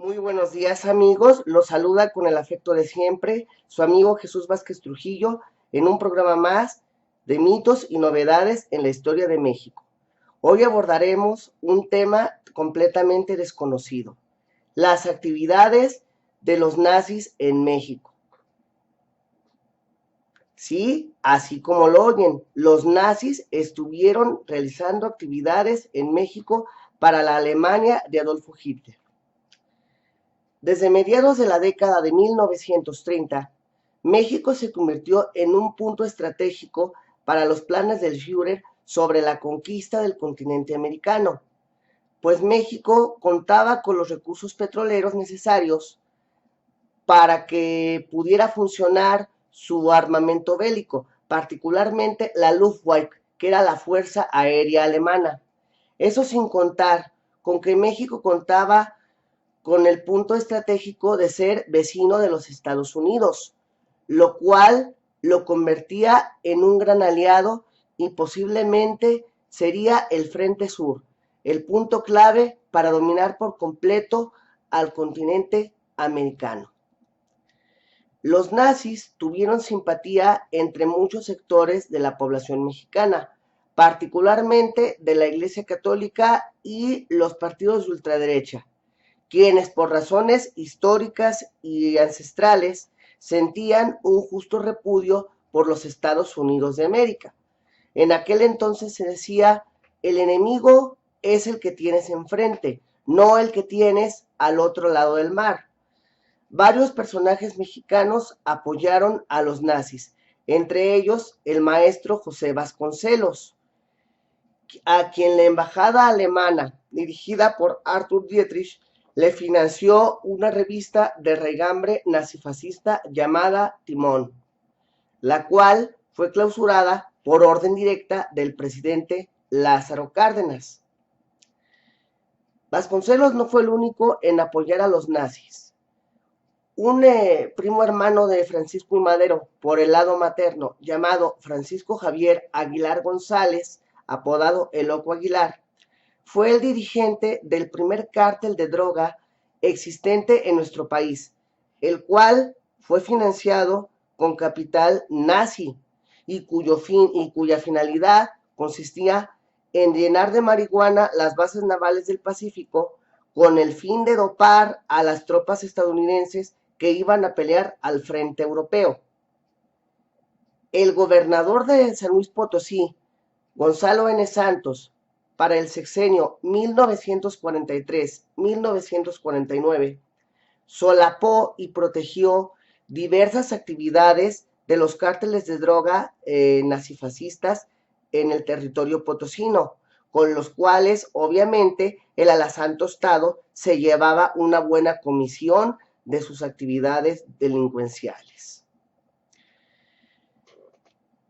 Muy buenos días, amigos. Los saluda con el afecto de siempre su amigo Jesús Vázquez Trujillo en un programa más de mitos y novedades en la historia de México. Hoy abordaremos un tema completamente desconocido: las actividades de los nazis en México. Sí, así como lo oyen, los nazis estuvieron realizando actividades en México para la Alemania de Adolfo Hitler. Desde mediados de la década de 1930, México se convirtió en un punto estratégico para los planes del Führer sobre la conquista del continente americano, pues México contaba con los recursos petroleros necesarios para que pudiera funcionar su armamento bélico, particularmente la Luftwaffe, que era la Fuerza Aérea Alemana. Eso sin contar con que México contaba con el punto estratégico de ser vecino de los Estados Unidos, lo cual lo convertía en un gran aliado y posiblemente sería el Frente Sur, el punto clave para dominar por completo al continente americano. Los nazis tuvieron simpatía entre muchos sectores de la población mexicana, particularmente de la Iglesia Católica y los partidos de ultraderecha, quienes por razones históricas y ancestrales sentían un justo repudio por los Estados Unidos de América. En aquel entonces se decía: el enemigo es el que tienes enfrente, no el que tienes al otro lado del mar. Varios personajes mexicanos apoyaron a los nazis, entre ellos el maestro José Vasconcelos, a quien la embajada alemana, dirigida por Arthur Dietrich, le financió una revista de raigambre nazifascista llamada Timón, la cual fue clausurada por orden directa del presidente Lázaro Cárdenas. Vasconcelos no fue el único en apoyar a los nazis. Un primo hermano de Francisco I. Madero, por el lado materno, llamado Francisco Javier Aguilar González, apodado El Loco Aguilar, fue el dirigente del primer cártel de droga existente en nuestro país, el cual fue financiado con capital nazi y cuya finalidad consistía en llenar de marihuana las bases navales del Pacífico con el fin de dopar a las tropas estadounidenses que iban a pelear al frente europeo. El gobernador de San Luis Potosí, Gonzalo N. Santos, para el sexenio 1943-1949, solapó y protegió diversas actividades de los cárteles de droga nazifascistas en el territorio potosino, con los cuales obviamente el alazán tostado se llevaba una buena comisión de sus actividades delincuenciales.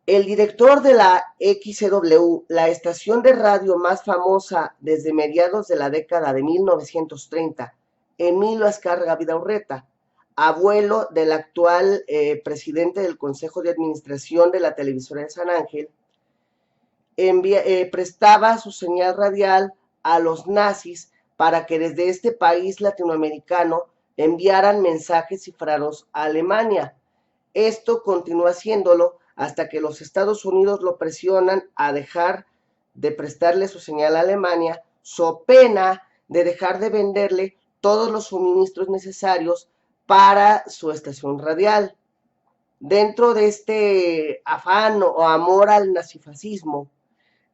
El director de la XCW, la estación de radio más famosa desde mediados de la década de 1930, Emilio Azcárraga Vidaurreta, abuelo del actual presidente del Consejo de Administración de la Televisora de San Ángel, prestaba su señal radial a los nazis para que desde este país latinoamericano enviaran mensajes cifrados a Alemania. Esto continúa haciéndolo hasta que los Estados Unidos lo presionan a dejar de prestarle su señal a Alemania, so pena de dejar de venderle todos los suministros necesarios para su estación radial. Dentro de este afán o amor al nazifascismo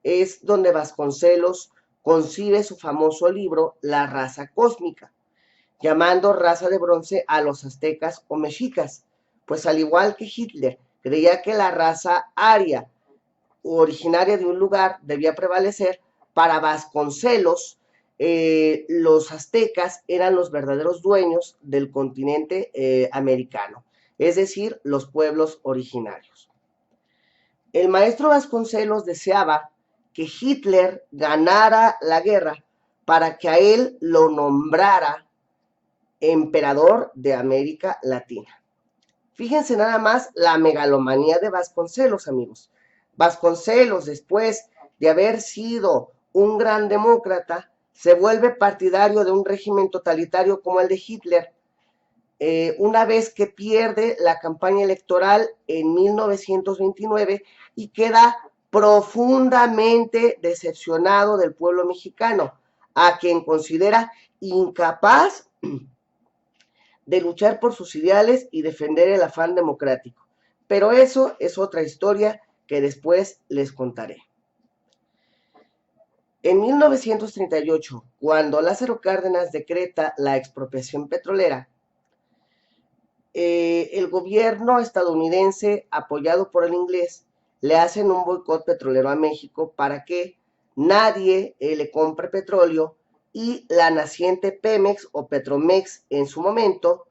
es donde Vasconcelos concibe su famoso libro La raza cósmica, llamando raza de bronce a los aztecas o mexicas, pues al igual que Hitler creía que la raza aria originaria de un lugar debía prevalecer. Para Vasconcelos los aztecas eran los verdaderos dueños del continente americano, es decir, los pueblos originarios. El maestro Vasconcelos deseaba que Hitler ganara la guerra para que a él lo nombrara emperador de América Latina. Fíjense nada más la megalomanía de Vasconcelos, amigos. Vasconcelos, después de haber sido un gran demócrata, se vuelve partidario de un régimen totalitario como el de Hitler, una vez que pierde la campaña electoral en 1929 y queda profundamente decepcionado del pueblo mexicano, a quien considera incapaz de luchar por sus ideales y defender el afán democrático. Pero eso es otra historia que después les contaré. En 1938, cuando Lázaro Cárdenas decreta la expropiación petrolera, el gobierno estadounidense, apoyado por el inglés, le hacen un boicot petrolero a México para que nadie le compre petróleo y la naciente Pemex o Petromex en su momento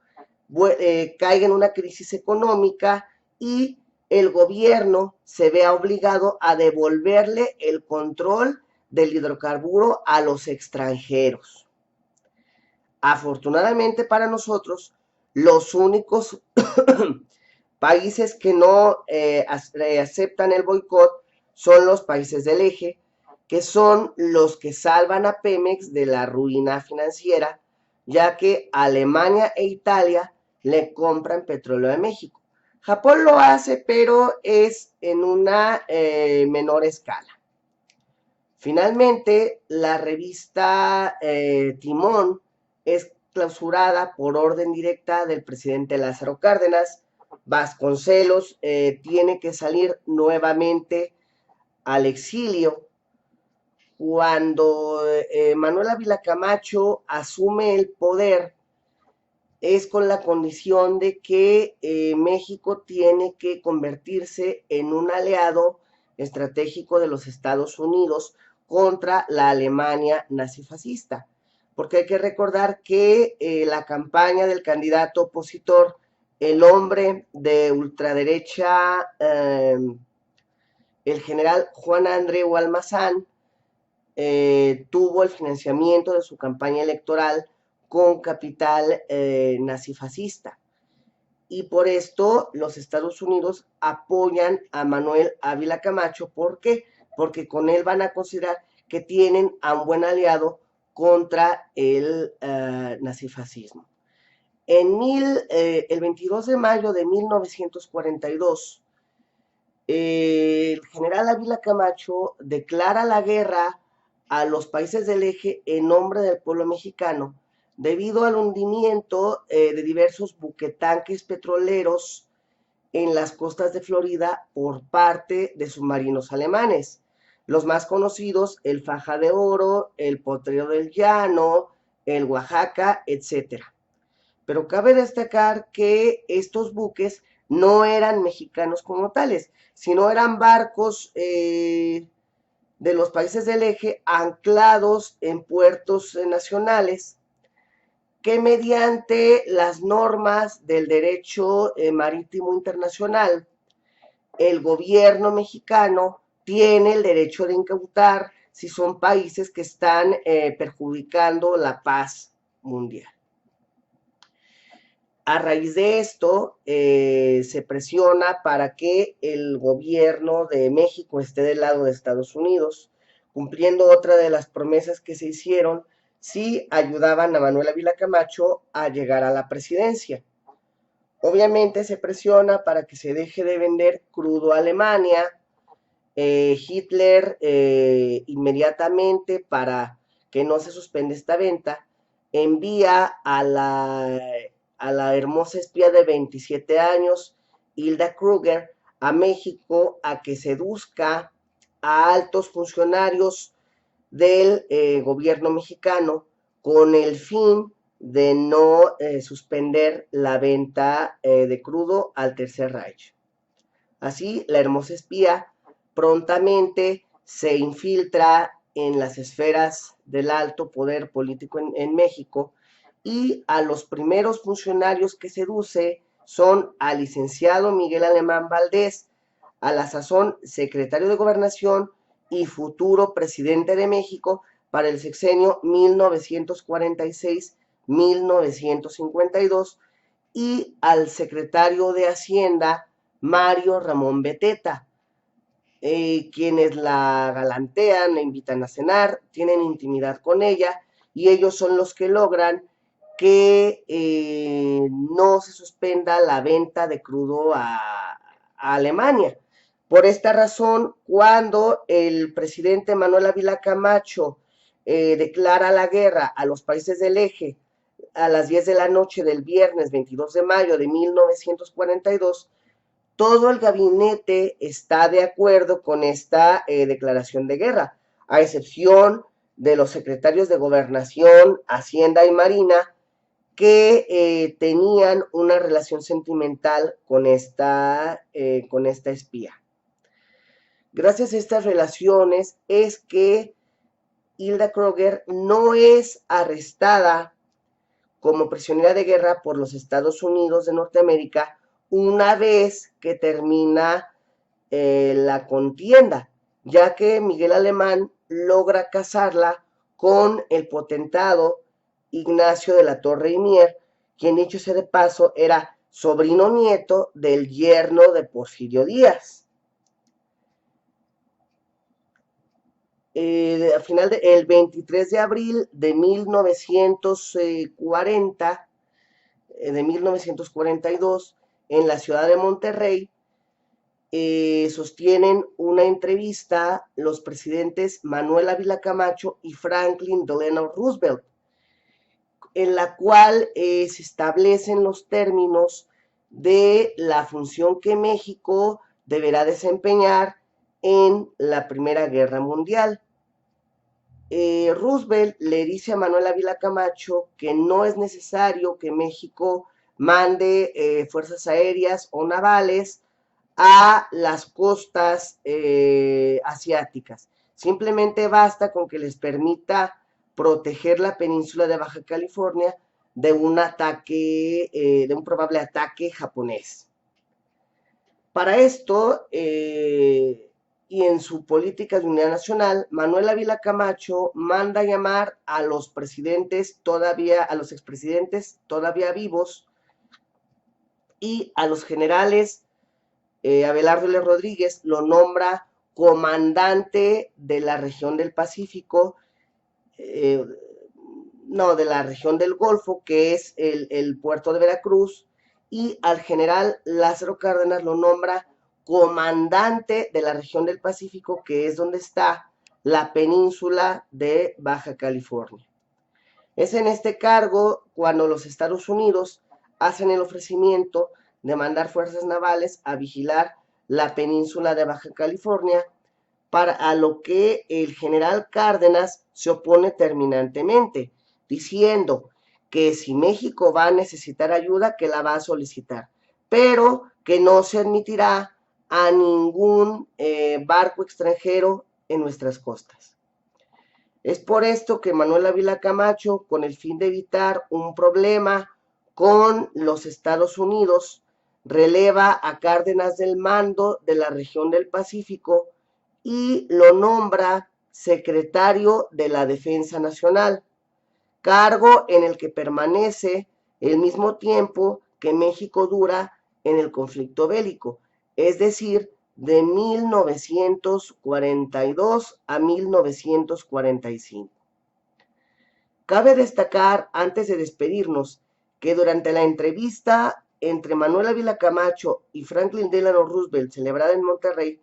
caiga en una crisis económica y el gobierno se vea obligado a devolverle el control del hidrocarburo a los extranjeros. Afortunadamente para nosotros, los únicos países que no aceptan el boicot son los países del eje, que son los que salvan a Pemex de la ruina financiera, ya que Alemania e Italia le compran petróleo a México. Japón lo hace, pero es en una menor escala. Finalmente, la revista Timón es clausurada por orden directa del presidente Lázaro Cárdenas. Vasconcelos tiene que salir nuevamente al exilio. Cuando Manuel Ávila Camacho asume el poder, es con la condición de que México tiene que convertirse en un aliado estratégico de los Estados Unidos contra la Alemania nazifascista. Porque hay que recordar que la campaña del candidato opositor, el hombre de ultraderecha, el general Juan Andreu Almazán, tuvo el financiamiento de su campaña electoral con capital nazifascista. Y por esto los Estados Unidos apoyan a Manuel Ávila Camacho. ¿Por qué? Porque con él van a considerar que tienen a un buen aliado contra el nazifascismo. El 22 de mayo de 1942, el general Ávila Camacho declara la guerra a los países del eje en nombre del pueblo mexicano, debido al hundimiento de diversos buquetanques petroleros en las costas de Florida por parte de submarinos alemanes. Los más conocidos, el Faja de Oro, el Potrero del Llano, el Oaxaca, etc. Pero cabe destacar que estos buques no eran mexicanos como tales, sino eran barcos de los países del eje anclados en puertos nacionales que mediante las normas del derecho marítimo internacional, el gobierno mexicano tiene el derecho de incautar si son países que están perjudicando la paz mundial. A raíz de esto, se presiona para que el gobierno de México esté del lado de Estados Unidos, cumpliendo otra de las promesas que se hicieron si ayudaban a Manuel Ávila Camacho a llegar a la presidencia. Obviamente se presiona para que se deje de vender crudo a Alemania. Hitler inmediatamente, para que no se suspenda esta venta, envía a la hermosa espía de 27 años, Hilda Kruger, a México a que seduzca a altos funcionarios del gobierno mexicano con el fin de no suspender la venta de crudo al Tercer Reich. Así, la hermosa espía prontamente se infiltra en las esferas del alto poder político en México, y a los primeros funcionarios que seduce son al licenciado Miguel Alemán Valdés, a la sazón secretario de Gobernación y futuro presidente de México para el sexenio 1946-1952, y al secretario de Hacienda Mario Ramón Beteta. quienes la galantean, la invitan a cenar, tienen intimidad con ella y ellos son los que logran que no se suspenda la venta de crudo a Alemania. Por esta razón, cuando el presidente Manuel Ávila Camacho declara la guerra a los países del eje a las 10 de la noche del viernes 22 de mayo de 1942, todo el gabinete está de acuerdo con esta declaración de guerra, a excepción de los secretarios de Gobernación, Hacienda y Marina, que tenían una relación sentimental con esta espía. Gracias a estas relaciones es que Hilda Kroger no es arrestada como prisionera de guerra por los Estados Unidos de Norteamérica una vez que termina la contienda, ya que Miguel Alemán logra casarla con el potentado Ignacio de la Torre y Mier, quien dicho sea de paso era sobrino nieto del yerno de Porfirio Díaz. Al final el 23 de abril de 1942, en la ciudad de Monterrey, sostienen una entrevista los presidentes Manuel Ávila Camacho y Franklin Delano Roosevelt, en la cual se establecen los términos de la función que México deberá desempeñar en la Primera Guerra Mundial. Roosevelt le dice a Manuel Ávila Camacho que no es necesario que México mande fuerzas aéreas o navales a las costas asiáticas. Simplemente basta con que les permita proteger la península de Baja California de un probable ataque japonés. Para esto, y en su política de unidad nacional, Manuel Ávila Camacho manda llamar a los expresidentes todavía vivos y a los generales. Abelardo L. Rodríguez lo nombra comandante de la región del Pacífico, de la región del Golfo, que es el puerto de Veracruz, y al general Lázaro Cárdenas lo nombra comandante de la región del Pacífico, que es donde está la península de Baja California. Es en este cargo cuando los Estados Unidos hacen el ofrecimiento de mandar fuerzas navales a vigilar la península de Baja California, a lo que el general Cárdenas se opone terminantemente, diciendo que si México va a necesitar ayuda, que la va a solicitar, pero que no se admitirá a ningún barco extranjero en nuestras costas. Es por esto que Manuel Ávila Camacho, con el fin de evitar un problema con los Estados Unidos, releva a Cárdenas del mando de la región del Pacífico y lo nombra secretario de la Defensa Nacional, cargo en el que permanece el mismo tiempo que México dura en el conflicto bélico, es decir, de 1942 a 1945. Cabe destacar, antes de despedirnos, que durante la entrevista entre Manuel Ávila Camacho y Franklin Delano Roosevelt, celebrada en Monterrey,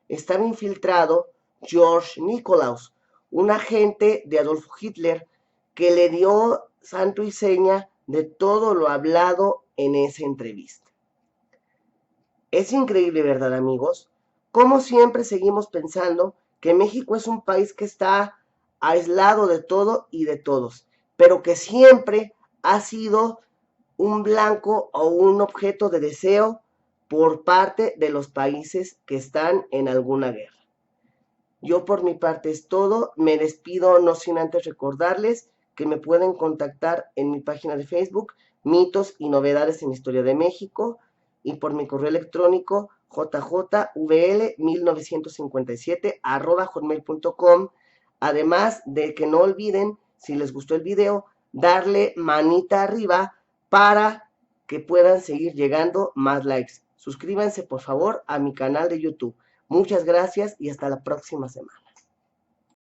estaba infiltrado George Nikolaus, un agente de Adolfo Hitler que le dio santo y seña de todo lo hablado en esa entrevista. Es increíble, ¿verdad, amigos? Como siempre seguimos pensando que México es un país que está aislado de todo y de todos, pero que siempre ha sido un blanco o un objeto de deseo por parte de los países que están en alguna guerra. Yo por mi parte es todo, me despido no sin antes recordarles que me pueden contactar en mi página de Facebook, Mitos y Novedades en Historia de México, y por mi correo electrónico jjvl1957@hotmail.com. Además de que no olviden, si les gustó el video, darle manita arriba para que puedan seguir llegando más likes. Suscríbanse por favor a mi canal de YouTube. Muchas gracias y hasta la próxima semana.